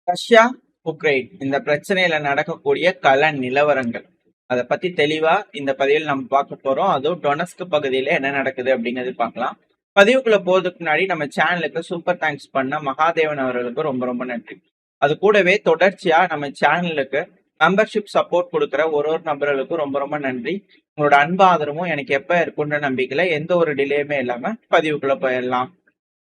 Russia, Ukraine இந்த பிரச்சனையில நடக்கக்கூடிய கள நிலவரங்கள். அத பத்தி தெளிவா இந்த பதிவில் நம்ம பார்க்க போறோம். அதுவும் டொனஸ்க் பகுதியில என்ன நடக்குது அப்படிங்கிறது பார்க்கலாம். பதிவுக்குள்ள போறதுக்கு முன்னாடி நம்ம சேனலுக்கு சூப்பர் தேங்க்ஸ் பண்ண மகாதேவன் அவர்களுக்கு ரொம்ப ரொம்ப நன்றி. அது கூடவே தொடர்ச்சியா நம்ம சேனலுக்கு மெம்பர்ஷிப் சப்போர்ட் கொடுக்குற ஒரு நபர்களுக்கும் ரொம்ப ரொம்ப நன்றி. உங்களோட அன்பு ஆதரவும் எனக்கு எப்ப இருக்குன்ற நம்பிக்கையில எந்த ஒரு டிலேயுமே இல்லாம பதிவுக்குள்ள போயிடலாம்.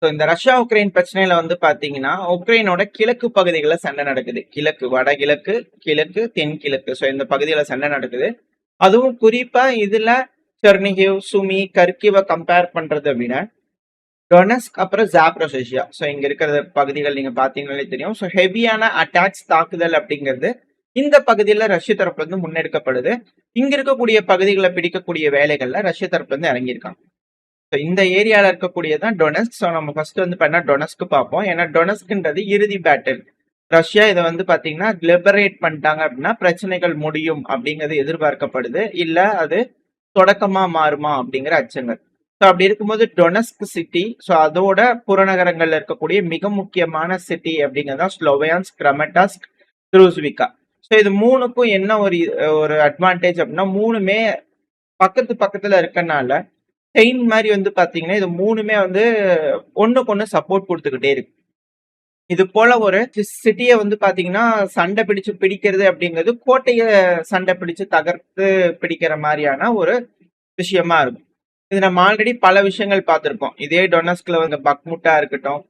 இந்த ரஷ்யா உக்ரைன் பிரச்சனையில வந்து பாத்தீங்கன்னா உக்ரைனோட கிழக்கு பகுதிகளில் சண்டை நடக்குது. கிழக்கு, வடகிழக்கு, கிழக்கு, தென்கிழக்கு. ஸோ இந்த பகுதியில சண்டை நடக்குது. அதுவும் குறிப்பா இதுல செர்னிகிவ், சுமி, கர்கிவ கம்பேர் பண்றதை விட டொனஸ்க் அப்புறம் ஜாப்ரோசியா, ஸோ இங்க இருக்கிற பகுதிகள் நீங்க பாத்தீங்கன்னாலே தெரியும். ஸோ ஹெவியான அட்டாக்ஸ், தாக்குதல் அப்படிங்கிறது இந்த பகுதியில ரஷ்ய தரப்புல இருந்து முன்னெடுக்கப்படுது. இங்க இருக்கக்கூடிய பகுதிகளை பிடிக்கக்கூடிய வேலைகள்ல ரஷ்ய தரப்புல இருந்து இறங்கியிருக்காங்க. இந்த ஏரியால இருக்கக்கூடியதான் டொனஸ்க். ஸோ நம்ம ஃபர்ஸ்ட் வந்து பண்ணா டொனஸ்க் பார்ப்போம். ஏன்னா டொனஸ்க்ன்றது இறுதி பேட்டில். ரஷ்யா இதை வந்து பாத்தீங்கன்னா லிபரேட் பண்ணிட்டாங்க அப்படின்னா பிரச்சனைகள் முடியும் அப்படிங்கிறது எதிர்பார்க்கப்படுது. இல்ல அது தொடக்கமா மாறுமா அப்படிங்கிற அச்சங்கள். ஸோ அப்படி இருக்கும்போது டொனஸ்க் சிட்டி, ஸோ அதோட புறநகரங்கள்ல இருக்கக்கூடிய மிக முக்கியமான சிட்டி அப்படிங்கிறதா ஸ்லோவியான்ஸ்க், கிரமட்டாஸ்க், த்ரூஸ்விகா. ஸோ இது மூணுக்கும் என்ன ஒரு அட்வான்டேஜ் அப்படின்னா மூணுமே பக்கத்துல இருக்கனால செயின் மாதிரி வந்து பாத்தீங்கன்னா இது மூணுமே வந்து ஒண்ணுக்கு ஒண்ணு சப்போர்ட் கொடுத்துக்கிட்டே இருக்கு. இது போல ஒரு சிட்டியை வந்து பாத்தீங்கன்னா சண்டை பிடிச்சு பிடிக்கிறது அப்படிங்கிறது கோட்டைய சண்டை பிடிச்சு தகர்த்து பிடிக்கிற மாதிரியான ஒரு விஷயமா இருக்கும். இது நம்ம ஆல்ரெடி பல விஷயங்கள் பார்த்திருக்கோம். இதே டொனஸ்க்ல வந்து பக்முட்டா இருக்கட்டும்,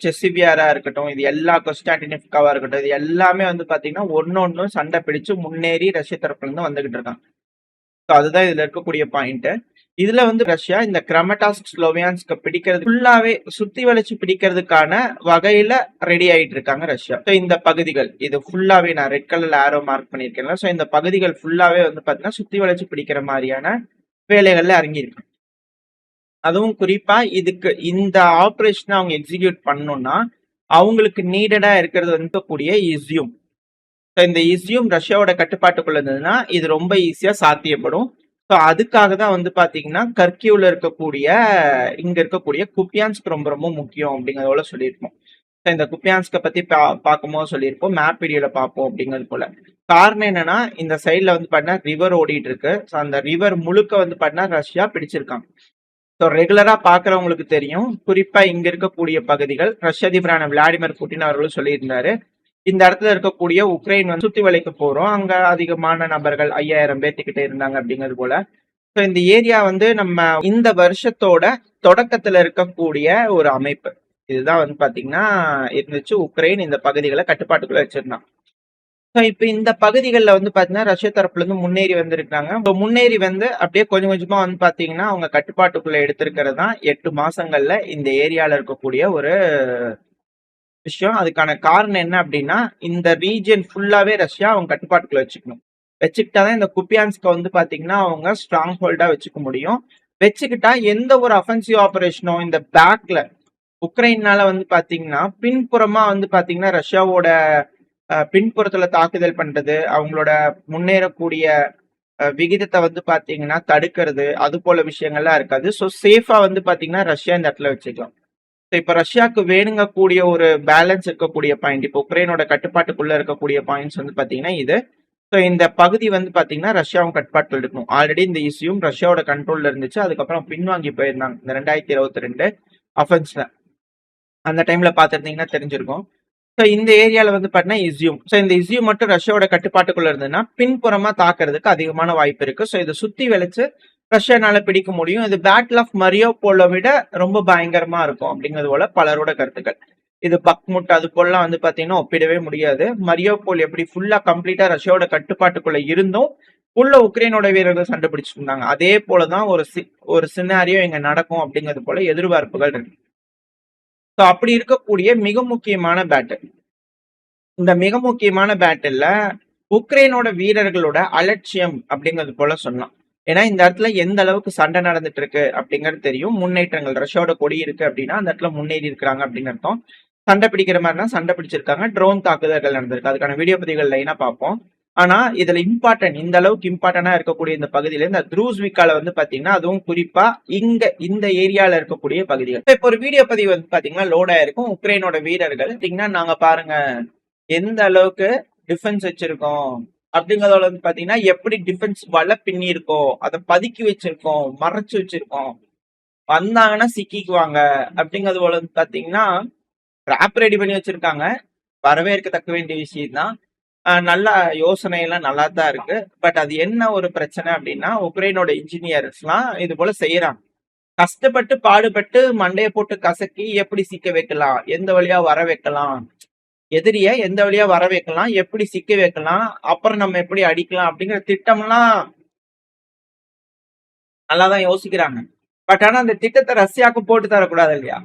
செசிவியாரா இருக்கட்டும், இது எல்லா கொஸ்டான்டினிஃப்காவா இருக்கட்டும், இது எல்லாமே வந்து பாத்தீங்கன்னா ஒன்னொன்னு சண்டை பிடிச்சு முன்னேறி ரஷ்ய தரப்புல இருந்து வந்துகிட்டு இருக்காங்க. அதுதான் இதுல இருக்கக்கூடிய பாயிண்ட். இதுல வந்து ரஷ்யா இந்த கிரமட்டாஸ்க், ஸ்லோவியான்ஸ்க பிடிக்கிறது ஃபுல்லாவே சுத்தி வளைச்சு பிடிக்கிறதுக்கான வகையில ரெடி ஆயிட்டு இருக்காங்க ரஷ்யா. இந்த பகுதிகள் இது ஃபுல்லாவே நான் ரெட் கலர்ல ஆரோ மார்க் பண்ணிருக்கேன். ஸோ இந்த பகுதிகள் ஃபுல்லாவே வந்து பாத்தீங்கன்னா சுத்தி வளைச்சு பிடிக்கிற மாதிரியான வேலைகள்ல இறங்கியிருக்கு. அதுவும் குறிப்பா இதுக்கு இந்த ஆபரேஷனை அவங்க எக்ஸிக்யூட் பண்ணணும்னா அவங்களுக்கு நீடடா இருக்கிறது வந்து கூடிய இஸ்யூம். இந்த இஸ்யூம் ரஷ்யாவோட கட்டுப்பாட்டுக்குள்ள இருந்ததுன்னா இது ரொம்ப ஈஸியா சாத்தியப்படும். ஸோ அதுக்காக தான் வந்து பாத்தீங்கன்னா கர்கிவ்ல இருக்கக்கூடிய இங்க இருக்கக்கூடிய குப்பியான்ஸ்க் ரொம்ப ரொம்ப முக்கியம் அப்படிங்கறதோட சொல்லியிருப்போம். இந்த குப்பியான்ஸ்க பத்தி பார்க்கும்போது சொல்லியிருப்போம், மேப் வீடியோல பார்ப்போம் அப்படிங்கிறது போல. காரணம் என்னன்னா இந்த சைட்ல வந்து பாத்தீங்கன்னா ரிவர் ஓடிட்டு இருக்கு. ஸோ அந்த ரிவர் முழுக்க வந்து பாத்தீங்கன்னா ரஷ்யா பிடிச்சிருக்காங்க. ஸோ ரெகுலரா பாக்குறவங்களுக்கு தெரியும், குறிப்பா இங்க இருக்கக்கூடிய பகுதிகள் ரஷ்ய அதிபரான விளாடிமிர் புட்டின் அவர்களும் சொல்லியிருந்தாரு, இந்த இடத்துல இருக்கக்கூடிய உக்ரைன் வந்து சுத்தி வளைக்க போறோம், அங்க அதிகமான நபர்கள் 5000 பேர்த்துக்கிட்ட இருந்தாங்க அப்படிங்கிறது போல. ஸோ இந்த ஏரியா வந்து நம்ம இந்த வருஷத்தோட தொடக்கத்துல இருக்கக்கூடிய ஒரு அமைப்பு. இதுதான் வந்து பாத்தீங்கன்னா இருந்துச்சு. உக்ரைன் இந்த பகுதிகளை கட்டுப்பாட்டுக்குள்ள வச்சிருந்தான். ஸோ இப்ப இந்த பகுதிகளில் வந்து பாத்தீங்கன்னா ரஷ்ய தரப்புல இருந்து முன்னேறி வந்திருக்காங்க. முன்னேறி வந்து அப்படியே கொஞ்சம் கொஞ்சமா வந்து பாத்தீங்கன்னா அவங்க கட்டுப்பாட்டுக்குள்ள எடுத்திருக்கிறது தான் 8 மாசங்கள்ல இந்த ஏரியால இருக்கக்கூடிய ஒரு விஷயம். அதுக்கான காரணம் என்ன அப்படின்னா இந்த ரீஜன் ஃபுல்லாவே ரஷ்யா அவங்க கட்டுப்பாட்டுக்குள்ள வச்சுக்கணும். வச்சுக்கிட்டாதான் இந்த குப்பியான்ஸ்க வந்து பாத்தீங்கன்னா அவங்க ஸ்ட்ராங் ஹோல்டா வச்சுக்க முடியும். வச்சுக்கிட்டா எந்த ஒரு அஃபென்சிவ் ஆபரேஷனோ இந்த பேக்ல உக்ரைனால வந்து பாத்தீங்கன்னா பின்புறமா வந்து பாத்தீங்கன்னா ரஷ்யாவோட பின்புறத்துல தாக்குதல் பண்றது, அவங்களோட முன்னேறக்கூடிய விகிதத்தை வந்து பாத்தீங்கன்னா தடுக்கிறது, அது போல விஷயங்கள்லாம் இருக்காது. ஸோ சேஃபா வந்து பாத்தீங்கன்னா ரஷ்யா இந்த இடத்துல வச்சுக்கலாம். இப்ப ரஷ்யாவுக்கு வேணுங்க கூடிய ஒரு பேலன்ஸ் இருக்கக்கூடிய பாயிண்ட், இப்போ உக்ரைனோட கட்டுப்பாட்டுக்குள்ள இருக்கக்கூடிய பாயிண்ட்ஸ் வந்து பாத்தீங்கன்னா இது. ஸோ இந்த பகுதி வந்து பாத்தீங்கன்னா ரஷ்யாவும் கட்டுப்பாட்டில் இருக்கணும். ஆல்ரெடி இந்த இஷ்யூம் ரஷ்யாவோட கண்ட்ரோல்ல இருந்துச்சு. அதுக்கப்புறம் பின்வாங்கி போயிருந்தாங்க இந்த 2022 அஃபென்ஸ்ல. அந்த டைம்ல பாத்துருந்தீங்கன்னா தெரிஞ்சிருக்கும். ஸோ இந்த ஏரியால வந்து பாத்தீங்கன்னா இஸ்யூம். ஸோ இந்த இஸ்யூம் மட்டும் ரஷ்யாவோட கட்டுப்பாட்டுக்குள்ள இருந்ததுன்னா பின்புறமா தாக்குறதுக்கு அதிகமான வாய்ப்பு இருக்கு. ஸோ இதை சுத்தி வளைச்சு ரஷ்யானால பிடிக்க முடியும். இது பேட்டில் ஆஃப் மரியோபோலை விட ரொம்ப பயங்கரமா இருக்கும் அப்படிங்கிறது போல பலரோட கருத்துக்கள். இது பக்முட் அது போலாம் வந்து பாத்தீங்கன்னா ஒப்பிடவே முடியாது. மரியோபோல் எப்படி ஃபுல்லா கம்ப்ளீட்டா ரஷ்யாவோட கட்டுப்பாட்டுக்குள்ள இருந்தும் உள்ள உக்ரைனோட வீரர்கள் சண்டை பிடிச்சிட்டு இருந்தாங்க. அதே போலதான் ஒரு சினாரியோ இங்க நடக்கும் அப்படிங்கிறது போல எதிர்பார்ப்புகள் இருக்கு. ஸோ அப்படி இருக்கக்கூடிய மிக முக்கியமான பேட்டில். இந்த மிக முக்கியமான பேட்டில்ல உக்ரைனோட வீரர்களோட அலட்சியம் அப்படிங்கிறது போல சொல்லலாம். ஏன்னா இந்த இடத்துல எந்த அளவுக்கு சண்டை நடந்துட்டு இருக்கு அப்படிங்கிறது தெரியும். முன்னேற்றங்கள் ரஷ்யாவோட கொடி இருக்கு அப்படின்னா அந்த இடத்துல முன்னேறி இருக்கிறாங்க அப்படின்னு அர்த்தம். சண்டை பிடிக்கிற மாதிரினா சண்டை பிடிச்சிருக்காங்க. ட்ரோன் தாக்குதல்கள் நடந்திருக்கு. அதுக்கான வீடியோ பதிவுகள் லைனா பார்ப்போம். ஆனா இதுல இம்பார்ட்டன்ட், இந்த அளவுக்கு இம்பார்ட்டன்டா இருக்கக்கூடிய இந்த பகுதியில இந்த த்ரூஸ்விகால வந்து பாத்தீங்கன்னா அதுவும் குறிப்பா இந்த ஏரியால இருக்கக்கூடிய பகுதிகள். இப்ப ஒரு வீடியோ பதிவு வந்து பாத்தீங்கன்னா லோட் ஆயிருக்கும். உக்ரைனோட வீரர்கள் பாத்தீங்கன்னா நாங்க பாருங்க எந்த அளவுக்கு டிஃபென்ஸ் வச்சிருக்கோம் அப்படிங்கறதோட வந்து பாத்தீங்கன்னா எப்படி டிஃபென்ஸ் வலை பின்னி இருக்கோம், அதை பதுக்கி வச்சிருக்கோம், மறைச்சு வச்சிருக்கோம், வந்தாங்கன்னா சிக்கிக்குவாங்க அப்படிங்கறது போல வந்து பாத்தீங்கன்னா ட்ராப் ரெடி பண்ணி வச்சிருக்காங்க. வரவேற்கத்தக்க வேண்டிய விஷயம் தான். நல்ல யோசனை எல்லாம் நல்லா தான் இருக்கு. பட் அது என்ன ஒரு பிரச்சனை அப்படின்னா உக்ரைனோட இன்ஜினியர்ஸ்லாம் இது போல செய்யறாங்க. கஷ்டப்பட்டு பாடுபட்டு மண்டைய போட்டு கசக்கி எப்படி சிக்க வைக்கலாம், எந்த வழியா வர வைக்கலாம், எதிரிய எந்த வழியா வர வைக்கலாம், எப்படி சிக்க வைக்கலாம், அப்புறம் நம்ம எப்படி அடிக்கலாம் அப்படிங்கிற திட்டம்லாம் நல்லாதான் யோசிக்கிறாங்க. பட் ஆனா அந்த திட்டத்தை ரஷ்யாவுக்கு போட்டு தரக்கூடாது இல்லையா?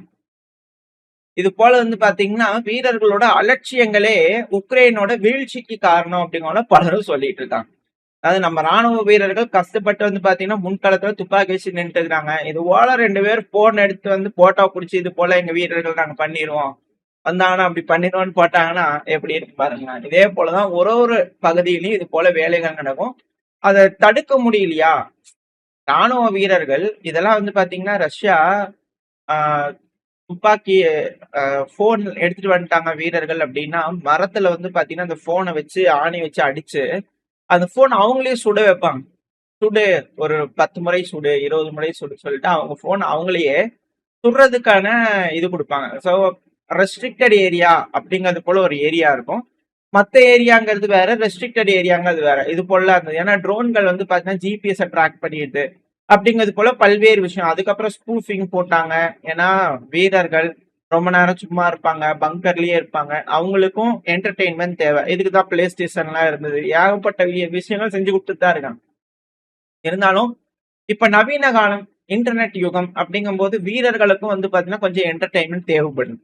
இது போல வந்து பாத்தீங்கன்னா வீரர்களோட அலட்சியங்களே உக்ரைனோட வீழ்ச்சிக்கு காரணம் அப்படிங்கிற பலரும் சொல்லிட்டு இருக்காங்க. அதாவது நம்ம ராணுவ வீரர்கள் கஷ்டப்பட்டு வந்து பாத்தீங்கன்னா முன்களத்துல துப்பாக்கி வச்சு நின்றுட்டு இருக்காங்க. இது போல 2 பேர் போன் எடுத்து வந்து போட்டோ புடிச்சு இது போல எங்க வீரர்கள் நாங்க பண்ணிடுவோம், வந்தாங்கன்னா அப்படி பண்ணிடுவோம்னு போட்டாங்கன்னா எப்படி இருக்கு பாருங்க. இதே போலதான் ஒரு பகுதியிலையும் இது போல வேலைகள் நடக்கும். அதை தடுக்க முடியலையா? ராணுவ வீரர்கள் இதெல்லாம் வந்து பாத்தீங்கன்னா ரஷ்யா ஆஹ் துப்பாக்கி போன் எடுத்துட்டு வந்துட்டாங்க வீரர்கள் அப்படின்னா மரத்துல வந்து பாத்தீங்கன்னா அந்த போனை வச்சு ஆணி வச்சு அடிச்சு அந்த போன் அவங்களே சுட வைப்பாங்க. சுடு, ஒரு 10 முறை சுடு, 20 முறை சுடு சொல்லிட்டு அவங்க போன் அவங்களையே சுடுறதுக்கான இது கொடுப்பாங்க. ஸோ ரெஸ்ட்ரிக்டட் ஏரியா அப்படிங்கிறது போல ஒரு ஏரியா இருக்கும். மற்ற ஏரியாங்கிறது வேற, ரெஸ்ட்ரிக்டட் ஏரியாங்கிறது வேற. இது போல இருந்தது. ஏன்னா ட்ரோன்கள் வந்து பாத்தீங்கன்னா ஜிபிஎஸ் ட்ராக் பண்ணிடுது அப்படிங்கிறது போல பல்வேறு விஷயம். அதுக்கப்புறம் ஸ்பூஃபிங் போட்டாங்க. ஏன்னா வீரர்கள் ரொம்ப நேரம் சும்மா இருப்பாங்க, பங்கர்லயே இருப்பாங்க, அவங்களுக்கும் என்டர்டெயின்மெண்ட் தேவை. இதுக்குதான் பிளே ஸ்டேஷன் எல்லாம் இருந்தது. ஏகப்பட்ட விஷயங்கள் செஞ்சு கொடுத்துட்டு தான் இருக்காங்க. இருந்தாலும் இப்ப நவீன காலம் இன்டர்நெட் யுகம் அப்படிங்கும் போது வீரர்களுக்கும் வந்து பாத்தீங்கன்னா கொஞ்சம் என்டர்டெயின்மெண்ட் தேவைப்படுது.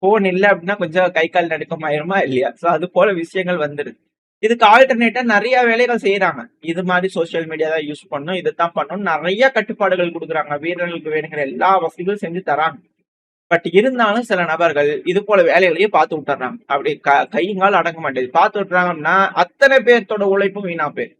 போன் இல்லை அப்படின்னா கொஞ்சம் கை கால் நடுக்கமாயிருமா இல்லையா? சோ அது போல விஷயங்கள் வந்துருது. இதுக்கு ஆல்டர்னேட்டா நிறைய வேலைகள் செய்யறாங்க. இது மாதிரி சோசியல் மீடியா தான் யூஸ் பண்ணும், இதைத்தான் பண்ணணும், நிறைய கட்டுப்பாடுகள் கொடுக்குறாங்க. வீரர்களுக்கு வேணுங்கிற எல்லா வசதிகளும் செஞ்சு தராங்க. பட் இருந்தாலும் சில நபர்கள் இது போல வேலைகளையே பார்த்து விட்டுறாங்க. அப்படி கையுங்கால் அடங்க மாட்டேது. பார்த்து விட்டுறாங்கன்னா அத்தனை பேர்த்தோட உழைப்பும் வீணா போயிரு.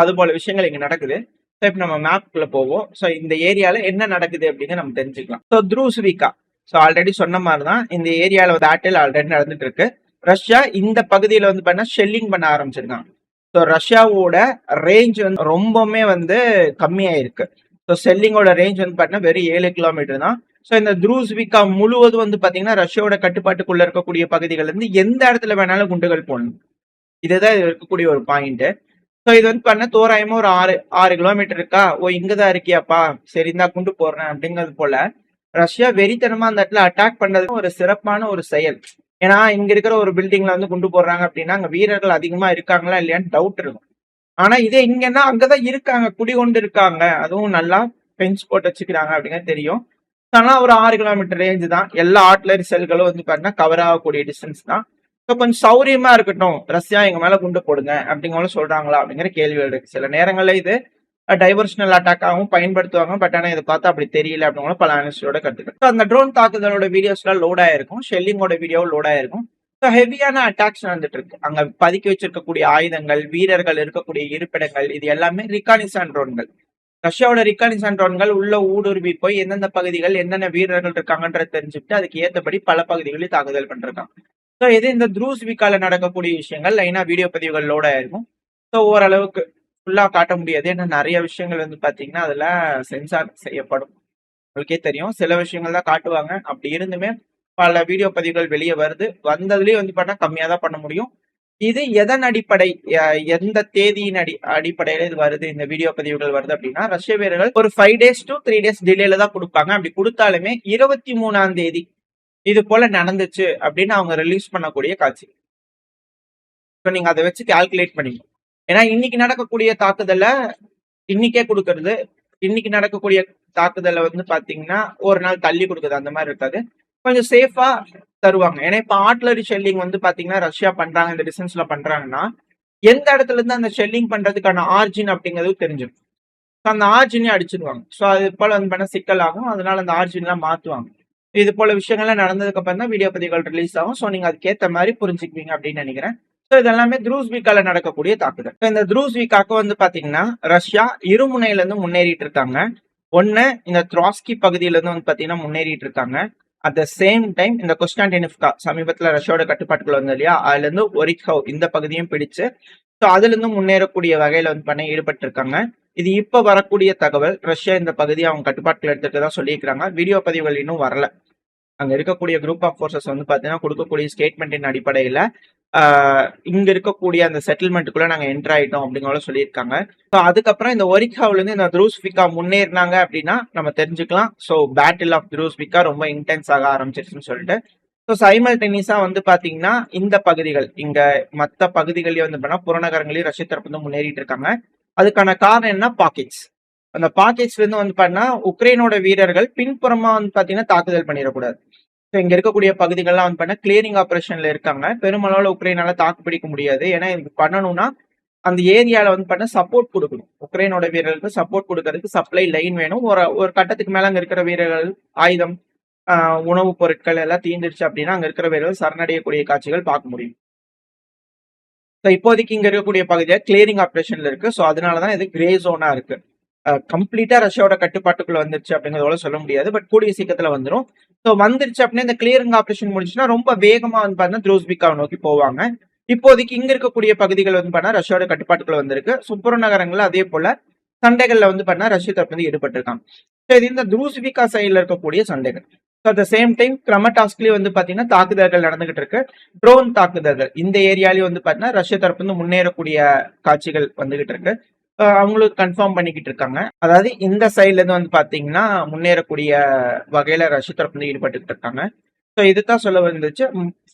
அது போல விஷயங்கள் இங்க நடக்குது. ஸோ இப்போ நம்ம மேப்குள்ள போவோம். ஸோ இந்த ஏரியால என்ன நடக்குது அப்படின்னு நம்ம தெரிஞ்சுக்கலாம். ஸோ த்ரூஸ்விகா, ஸோ ஆல்ரெடி சொன்ன மாதிரி தான் இந்த ஏரியால பேட்டில் ஆல்ரெடி நடந்துட்டு இருக்கு. ரஷ்யா இந்த பகுதியில வந்து பண்ண ஷெல்லிங் பண்ண ஆரம்பிச்சிருக்காங்க. ஸோ ரஷ்யாவோட ரேஞ்ச் வந்து ரொம்பவுமே வந்து கம்மியாயிருக்கு. ஸோ ஷெல்லிங்கோட ரேஞ்ச் வந்து பார்த்தீங்கன்னா வெறும் 7 கிலோமீட்டர் தான். ஸோ இந்த த்ரூஸ்விகா முழுவதும் வந்து பாத்தீங்கன்னா ரஷ்யாவோட கட்டுப்பாட்டுக்குள்ள இருக்கக்கூடிய பகுதிகள் இருந்து எந்த இடத்துல வேணாலும் குண்டுகள் போடணும். இதுதான் இருக்கக்கூடிய ஒரு பாயிண்ட். ஸோ இது வந்து பண்ண தோராயமா ஒரு 6 கிலோமீட்டர் இருக்கா, ஓ இங்கதான் இருக்கியாப்பா, சரி இந்தா குண்டு போடுறேன் அப்படிங்கிறது போல ரஷ்யா வெறித்தனமா அந்த இடத்துல அட்டாக் பண்றது ஒரு சிறப்பான ஒரு செயல். ஏன்னா இங்க இருக்கிற ஒரு பில்டிங்ல வந்து குண்டு போடுறாங்க அப்படின்னா அங்க வீரர்கள் அதிகமா இருக்காங்களா இல்லையான்னு டவுட் இருக்கும். ஆனா இதே இங்கன்னா அங்கதான் இருக்காங்க, குடிகொண்டு இருக்காங்க, அதுவும் நல்லா பெஞ்ச் போட்டு வச்சுக்கிறாங்க அப்படிங்கிறது தெரியும். ஆனா ஒரு 6 கிலோமீட்டர் ரேஞ்சு தான். எல்லா ஆர்ட்லரி செல்களும் வந்து பாத்தீங்கன்னா கவர் ஆகக்கூடிய டிஸ்டன்ஸ் தான். ஸோ கொஞ்சம் சௌரியமா இருக்கட்டும், ரஷ்யா எங்க மேல குண்டு போடுங்க அப்படிங்கிற சொல்றாங்களா அப்படிங்கிற கேள்விகள் இருக்கு. சில நேரங்கள்ல இது டைவர்ஷனல் அட்டாக்காகவும் பயன்படுத்துவாங்க. பட் ஆனா இதை பார்த்தா அப்படி தெரியல அப்படிங்கிற பல அனலிஸ்டோட கருத்துக்கள். அந்த ட்ரோன் தாக்குதலோட வீடியோஸ்லாம் லோட் ஆயிருக்கும், ஷெல்லிங்கோட வீடியோவும் லோட் ஆயிருக்கும். ஸோ ஹெவியான அட்டாக்ஸ் நடந்துட்டு இருக்கு. அங்க பதுக்கி வச்சிருக்கக்கூடிய ஆயுதங்கள், வீரர்கள் இருக்கக்கூடிய இருப்பிடங்கள், இது எல்லாமே ரிகானிசான் ட்ரோன்கள். ரஷ்யாவோட ரிகானிசான் ட்ரோன்கள் உள்ள ஊடுருவி போய் எந்தெந்த பகுதிகள் என்னென்ன வீரர்கள் இருக்காங்கன்றத தெரிஞ்சுக்கிட்டு அதுக்கு ஏற்றபடி பல பகுதிகளில் தாக்குதல் பண்ணிருக்காங்க. ஸோ இது இந்த த்ரூஸ்விகால நடக்கக்கூடிய விஷயங்கள் லைனா வீடியோ பதிவுகள் லோட் ஆயிருக்கும். ஸோ ஓரளவுக்கு ஃபுல்லா காட்ட முடியாது. ஏன்னா நிறைய விஷயங்கள் வந்து பாத்தீங்கன்னா அதுல சென்சார் செய்யப்படும். உங்களுக்கே தெரியும், சில விஷயங்கள் தான் காட்டுவாங்க. அப்படி இருந்துமே பல வீடியோ பதிவுகள் வெளியே வருது. வந்ததுலயே வந்து பார்த்தா கம்மியா தான் பண்ண முடியும். இது எதன் அடிப்படை, எந்த தேதியின் அடிப்படையில இது வருது, இந்த வீடியோ பதிவுகள் வருது அப்படின்னா ரஷ்ய வீரர்கள் ஒரு 5 days to 3 days டிலேல தான் கொடுப்பாங்க. அப்படி கொடுத்தாலுமே 23ஆம் தேதி இது போல நடந்துச்சு அப்படின்னு அவங்க ரிலீஸ் பண்ணக்கூடிய காட்சி. இப்போ நீங்க அதை வச்சு கால்குலேட் பண்ணிக்கணும். ஏன்னா இன்னைக்கு நடக்கக்கூடிய தாக்குதலை இன்னைக்கே கொடுக்கறது, இன்னைக்கு நடக்கக்கூடிய தாக்குதலை வந்து பாத்தீங்கன்னா ஒரு நாள் தள்ளி கொடுக்குது, அந்த மாதிரி இருக்காது. கொஞ்சம் சேஃபா தருவாங்க. ஏன்னா இப்ப ஆர்ட்லரி ஷெல்லிங் வந்து பாத்தீங்கன்னா ரஷ்யா பண்றாங்க, இந்த டிஸ்டன்ஸ்ல பண்றாங்கன்னா எந்த இடத்துல இருந்து அந்த ஷெல்லிங் பண்றதுக்கான ஆர்ஜின் அப்படிங்கிறது தெரிஞ்சிடும். அந்த ஆர்ஜினே அடிச்சிருவாங்க. ஸோ அது போல வந்து பண்ண சிக்கல் ஆகும். அதனால அந்த ஆர்ஜின் எல்லாம் மாத்துவாங்க. இது போல விஷயங்கள்லாம் நடந்ததுக்கு அப்புறம் தான் வீடியோ பதிவுகள் ரிலீஸ் ஆகும். ஸோ நீங்க அதுக்கேற்ற மாதிரி புரிஞ்சுக்குவீங்க அப்படின்னு நினைக்கிறேன். ஸோ இதெல்லாமே த்ரூஸ்விகால நடக்கக்கூடிய தாக்குதல். இந்த த்ரூஸ்விகாக்கு வந்து பாத்தீங்கன்னா ரஷ்யா இருமுனையில இருந்து முன்னேறிட்டு இருக்காங்க. ஒண்ணு இந்த த்ராஸ்கி பகுதியில இருந்து வந்து பாத்தீங்கன்னா முன்னேறிட்டு இருக்காங்க. அட் த சேம் டைம் இந்த கொஸ்டான்டினிவ்கா சமீபத்துல ரஷ்யாவோட கட்டுப்பாட்டுக்குள்ள வந்தது இல்லையா, அதுல இருந்து ஒரிக்ஹவ் இந்த பகுதியும் பிடிச்சு ஸோ அதுல இருந்து முன்னேறக்கூடிய வகையில வந்து பண்ண ஈடுபட்டு இருக்காங்க. இது இப்ப வரக்கூடிய தகவல். ரஷ்யா இந்த பகுதியை அவங்க கட்டுப்பாட்டுல எடுத்துட்டு தான் சொல்லியிருக்காங்க. வீடியோ பதிவுகள் இன்னும் வரல. அங்க இருக்கக்கூடிய குரூப் ஆஃப் ஃபோர்ஸஸ் வந்து பாத்தீங்கன்னா கொடுக்கக்கூடிய ஸ்டேட்மெண்ட்டின் அடிப்படையில இங்க இருக்கக்கூடிய அந்த செட்டில்மெண்ட்டுக்குள்ள நாங்க என்டர் ஆயிட்டோம் அப்படிங்கிற சொல்லியிருக்காங்க. ஸோ அதுக்கப்புறம் இந்த ஒரிக்ஹாவ்ல இருந்து இந்த த்ரூஸ்விகா முன்னேறினாங்க அப்படின்னா நம்ம தெரிஞ்சுக்கலாம். ஸோ பேட்டில் ஆஃப் த்ரூஸ்விகா ரொம்ப இன்டென்ஸ் ஆக ஆரம்பிச்சிருச்சுன்னு சொல்லிட்டு ஸோ சைமல்டேனியஸா வந்து பாத்தீங்கன்னா இந்த பகுதிகள் இங்க மற்ற பகுதிகளையும் வந்து பண்ணா புறநகரங்களையும் ரஷ்ய தரப்பு வந்து முன்னேறிட்டு இருக்காங்க. அதுக்கான காரணம் என்ன? பாக்கெட்ஸ். அந்த பாக்கெட்ஸ்ல இருந்து வந்து பண்ணா உக்ரைனோட வீரர்கள் பின்புறமா வந்து பாத்தீங்கன்னா தாக்குதல் பண்ணிடக்கூடாது. ஸோ இங்க இருக்கக்கூடிய பகுதிகள்லாம் வந்து பண்ண கிளியரிங் ஆபரேஷன்ல இருக்காங்க. பெருமளவுல உக்ரைனால தாக்கு பிடிக்க முடியாது. ஏன்னா இதுக்கு பண்ணணும்னா அந்த ஏரியால வந்து பண்ண சப்போர்ட் கொடுக்கணும். உக்ரைனோட வீரர்களுக்கு சப்போர்ட் கொடுக்கறதுக்கு சப்ளை லைன் வேணும். ஒரு கட்டத்துக்கு மேல அங்க இருக்கிற வீரர்கள் ஆயுதம் உணவுப் பொருட்கள் எல்லாம் தீர்ந்துருச்சு அப்படின்னா அங்க இருக்கிற வீரர்கள் சரணடையக்கூடிய காட்சிகள் பார்க்க முடியும். ஸோ இப்போதைக்கு இங்க இருக்கக்கூடிய பகுதியா கிளியரிங் ஆபரேஷன்ல இருக்கு. ஸோ அதனாலதான் இது கிரே ஜோனா இருக்கு. கம்ப்ளீட்டா ரஷ்யாவோட கட்டுப்பாட்டுக்குள்ள வந்துருச்சு அப்படிங்கறதோட சொல்ல முடியாது. பட் கூடிய சீக்கிரத்துல வந்துடும். ஸோ வந்துருச்சு அப்படின்னா இந்த கிளியரிங் ஆபரேஷன் முடிச்சுன்னா ரொம்ப வேகமா வந்து பார்த்தீங்கன்னா த்ரூஸ்விகாவை நோக்கி போவாங்க. இப்போதைக்கு இங்க இருக்கக்கூடிய பகுதிகள் வந்து பண்ணா ரஷ்யாவோட கட்டுப்பாட்டுக்குள்ள வந்திருக்கு. சுப்புற நகரங்கள்ல அதே போல சண்டைகள்ல வந்து பண்ணா ரஷ்ய தரப்பு வந்து ஈடுபட்டிருக்காங்க. ஸோ இது இந்த த்ரூஸ்விகா சைட்ல இருக்கக்கூடிய சண்டைகள். So at the same time கிரமடாஸ்க்லயும் வந்து பாத்தீங்கன்னா தாக்குதல்கள் நடந்துகிட்டு இருக்கு. ட்ரோன் தாக்குதல்கள் இந்த ஏரியாலயும் வந்து பாத்தீங்கன்னா ரஷ்ய தரப்பு வந்து முன்னேறக்கூடிய காட்சிகள் வந்துகிட்டு இருக்கு. அவங்களுக்கு கன்ஃபார்ம் பண்ணிக்கிட்டு இருக்காங்க. அதாவது இந்த சைட்ல இருந்து வந்து பாத்தீங்கன்னா முன்னேறக்கூடிய வகையில ரஷ்ய தரப்பு வந்து ஈடுபட்டு இருக்காங்க. ஸோ இதுதான் சொல்ல வந்துச்சு.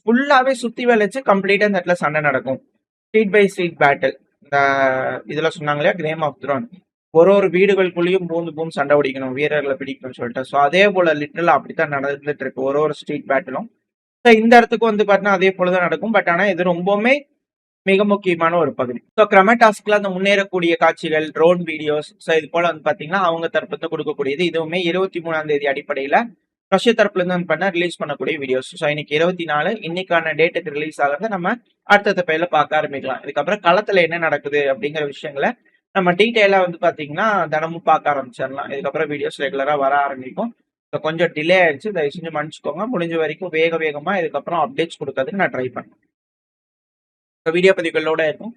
ஃபுல்லாவே சுத்தி வளைச்சு கம்ப்ளீட்டா இந்த இடத்துல சண்டை நடக்கும். Street by street battle. இந்த இதுல சொன்னாங்க இல்லையா கேம் ஆஃப் த்ரோன். ஒரு வீடுகளுக்குள்ளேயும் பூந்து சண்டை பிடிக்கணும், வீரர்களை பிடிக்கணும்னு சொல்லிட்டு. ஸோ அதே போல லிட்டரலா அப்படித்தான் நடந்துட்டு இருக்கு ஒரு ஸ்ட்ரீட் பேட்டிலும். ஸோ இந்த இடத்துக்கு வந்து பாத்தீங்கன்னா அதே போலதான் நடக்கும். பட் ஆனா இது ரொம்பவுமே மிக முக்கியமான ஒரு பகுதி. ஸோ கிரமடாஸ்க்ல அந்த முன்னேறக்கூடிய காட்சிகள், ட்ரோன் வீடியோஸ், ஸோ இது போல வந்து பாத்தீங்கன்னா அவங்க தரப்பு கொடுக்கக்கூடியது. இதுவுமே 23ஆம் தேதி அடிப்படையில ரஷ்ய தரப்புல இருந்து வந்து பண்ண ரிலீஸ் பண்ணக்கூடிய வீடியோஸ். ஸோ இன்னைக்கு 24 இன்னைக்கான டேட்டுக்கு ரிலீஸ் ஆகிறத நம்ம அடுத்த பையில பார்க்க ஆரம்பிக்கலாம். இதுக்கப்புறம் களத்துல என்ன நடக்குது அப்படிங்கிற விஷயங்களை நம்ம டீட்டெயிலா வந்து பாத்தீங்கன்னா தினமும் பார்க்க ஆரம்பிச்சிடலாம். இதுக்கப்புறம் வீடியோஸ் ரெகுலரா வர ஆரம்பிக்கும். ஸோ கொஞ்சம் டிலே ஆயிடுச்சு, தயவு செஞ்சு மன்னிச்சுக்கோங்க. முடிஞ்ச வரைக்கும் வேகமா இதுக்கப்புறம் அப்டேட்ஸ் கொடுக்கறதுக்கு நான் ட்ரை பண்ணேன். வீடியோ பதிவுகளோட இருக்கும்.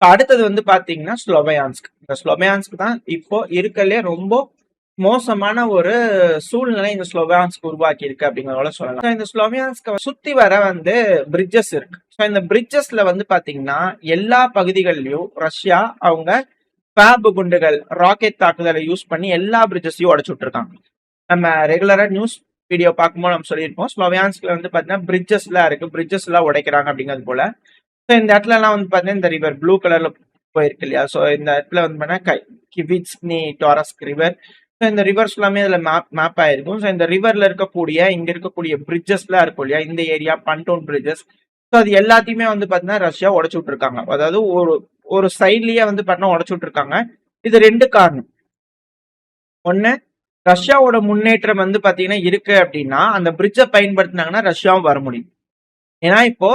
அடுத்தது வந்து பாத்தீங்கன்னா ஸ்லோவியான்ஸ்க். இந்த ஸ்லோவியான்ஸ்க் தான் இப்போ இருக்கலே ரொம்ப மோசமான ஒரு சூழ்நிலை இந்த ஸ்லோவியான்ஸ்க் உருவாக்கி இருக்கு அப்படிங்கிறத சொல்லலாம். இந்த ஸ்லோவியான்ஸ்க சுத்தி வர வந்து பிரிட்ஜஸ் இருக்கு. ஸோ இந்த பிரிட்ஜஸ்ல வந்து பாத்தீங்கன்னா எல்லா பகுதிகளிலும் ரஷ்யா அவங்க பேப் குண்டுகள், ராக்கெட் தாக்குதலை யூஸ் பண்ணி எல்லா பிரிட்ஜஸையும் உடைச்சு விட்டுருக்காங்க. நம்ம ரெகுலரா நியூஸ் வீடியோ பார்க்கும்போது நம்ம சொல்லியிருப்போம் ஸ்லோவியான்ஸ்க்ல வந்து பாத்தீங்கன்னா பிரிட்ஜஸ்லாம் இருக்கு, பிரிட்ஜஸ் எல்லாம் உடைக்கிறாங்க அப்படிங்கிறது போல. ஸோ இந்த இடத்துல எல்லாம் வந்து பாத்தீங்கன்னா இந்த ரிவர் ப்ளூ கலர்ல போயிருக்கு இல்லையா. ஸோ இந்த இடத்துல வந்து பாத்தீங்கன்னா கிவிட்ஸ்னி டாரஸ்க் ரிவர். ஸோ இந்த ரிவர்ஸ் எல்லாமே இதுல மேப் ஆயிருக்கும். ஸோ இந்த ரிவர்ல இருக்கக்கூடிய இங்க இருக்கக்கூடிய பிரிட்ஜஸ்லாம் இருக்கும் இல்லையா, இந்த ஏரியா பண்டோன் பிரிட்ஜஸ். ஸோ அது எல்லாத்தையுமே வந்து பாத்தீங்கன்னா ரஷ்யா உடைச்சு விட்டுருக்காங்க. அதாவது ஒரு சைட்லயே வந்து பாத்தீங்கன்னா உடைச்சு விட்டுருக்காங்க. இது 2 காரணம். ஒண்ணு, ரஷ்யாவோட முன்னேற்றம் வந்து பாத்தீங்கன்னா இருக்கு அப்படின்னா அந்த பிரிட்ஜை பயன்படுத்தினாங்கன்னா ரஷ்யாவும் வர முடியும். ஏன்னா இப்போ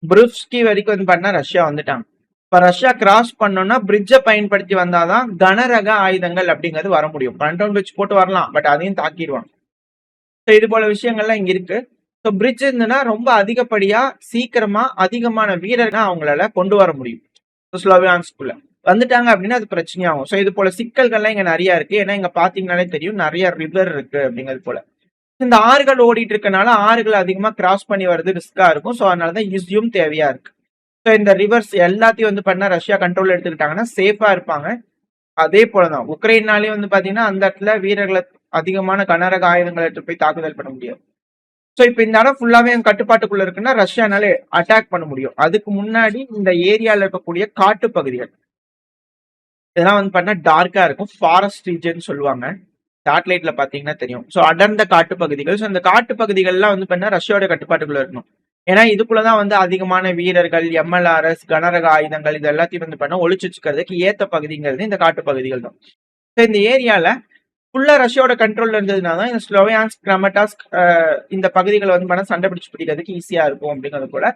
புருவ்ஸ்கி வரைக்கும் வந்து பண்ணா ரஷ்யா வந்துட்டாங்க. இப்ப ரஷ்யா கிராஸ் பண்ணோம்னா பிரிட்ஜை பயன்படுத்தி வந்தாதான் கனரக ஆயுதங்கள் அப்படிங்கிறது வர முடியும். பண்டவுன் பிரிட்ஜ் போட்டு வரலாம், பட் அதையும் தாக்கிடுவாங்க. ஸோ இது போல விஷயங்கள்லாம் இங்க இருக்கு. ஸோ பிரிட்ஜ் இருந்துன்னா ரொம்ப அதிகப்படியா சீக்கிரமா அதிகமான வீரர்கள் அவங்களால கொண்டு வர முடியும். ஸ்லோவியான்ஸ்குள்ள வந்துட்டாங்க அப்படின்னா அது பிரச்சனையாகும். ஸோ இது போல சிக்கல்கள்லாம் இங்க நிறைய இருக்கு. ஏன்னா இங்க பாத்தீங்கன்னாலே தெரியும் நிறைய ரிவர் இருக்கு அப்படிங்கிறது போல. இந்த ஆறுகள் ஓடிட்டு இருக்கனால ஆறுகள் அதிகமா கிராஸ் பண்ணி வர்றது ரிஸ்கா இருக்கும். ஸோ அதனாலதான் இஸ்யூம் தேவையா இருக்கு. ஸோ இந்த ரிவர்ஸ் எல்லாத்தையும் வந்து பண்ண ரஷ்யா கண்ட்ரோல் எடுத்துக்கிட்டாங்கன்னா சேஃபா இருப்பாங்க. அதே போலதான் உக்ரைனாலே வந்து பாத்தீங்கன்னா அந்த இடத்துல வீரர்களை அதிகமான கனரக ஆயுதங்களை எடுத்து போய் தாக்குதல் பண்ண முடியாது. ஸோ இப்ப இந்த இடம் ஃபுல்லாவே கட்டுப்பாட்டுக்குள்ள இருக்குன்னா ரஷ்யானால அட்டாக் பண்ண முடியும். அதுக்கு முன்னாடி இந்த ஏரியால இருக்கக்கூடிய காட்டு பகுதிகள் இதெல்லாம் வந்து பண்ணா டார்க்கா இருக்கும். ஃபாரஸ்ட் ரீஜன் சொல்லுவாங்க. சேட்டலைட்ல பாத்தீங்கன்னா தெரியும். ஸோ அடர்ந்த காட்டு பகுதிகள். ஸோ இந்த காட்டு பகுதிகள்லாம் வந்து பண்ணா ரஷ்யாவோட கட்டுப்பாட்டுக்குள்ள இருக்கணும். ஏன்னா இதுக்குள்ளதான் வந்து அதிகமான வீரர்கள், எம்எல்ஆர்எஸ், கனரக ஆயுதங்கள் இது எல்லாத்தையும் வந்து பண்ண ஒளிச்சு வச்சுக்கிறதுக்கு ஏத்த பகுதிங்கிறது இந்த காட்டு பகுதிகள் தான். ஸோ இந்த ஏரியால ஃபுல்லா ரஷ்யாவோட கண்ட்ரோல்ல இருந்ததுனாதான் இந்த ஸ்லோவியான்ஸ்க், கிரமடாஸ்க் இந்த பகுதிகளை வந்து பண்ண சண்டை பிடிச்சு பிடிக்கிறதுக்கு ஈஸியா இருக்கும் அப்படிங்கிறது கூட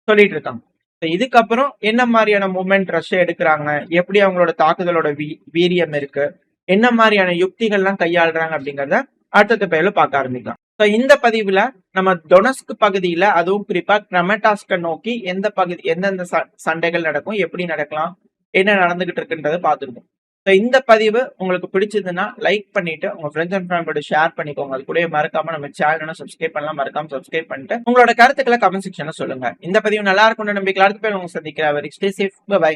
சொல்லிட்டு இருக்காங்க. இதுக்கப்புறம் என்ன மாதிரியான மூவ்மெண்ட் ரஷ்யா எடுக்கிறாங்க, எப்படி அவங்களோட தாக்குதலோட வீரியம் இருக்கு, என்ன மாதிரியான யுக்திகள்லாம் கையாளுறாங்க அப்படிங்கறத அடுத்த பயில பார்க்க ஆரம்பிக்கலாம். ஸோ இந்த பதிவுல நம்ம டொனஸ்க் பகுதியில அதுவும் குறிப்பா கிரமட்டாஸ்க நோக்கி எந்தெந்த சண்டைகள் நடக்கும், எப்படி நடக்கலாம், என்ன நடந்துகிட்டு இருக்குன்றதை பார்த்துருக்கோம். ஸோ இந்த பதிவு உங்களுக்கு பிடிச்சதுன்னா லைக் பண்ணிட்டு உங்க ஃப்ரெண்ட்ஸ் அண்ட் ஃபேமிலியோட ஷேர் பண்ணிக்கோங்க. அது கூட மறக்காம நம்ம சேனலை சப்ஸ்கிரைப் பண்ணலாம், மறக்காம சப்ஸ்கிரைப் பண்ணிட்டு உங்களோட கருத்துக்களை கமெண்ட் செக்ஷன்ல சொல்லுங்க. இந்த பதிவு நல்லா இருக்கும்னு நம்பிக்கை அடுத்த பேர் உங்க சந்திக்கிறேன். Stay safe, by.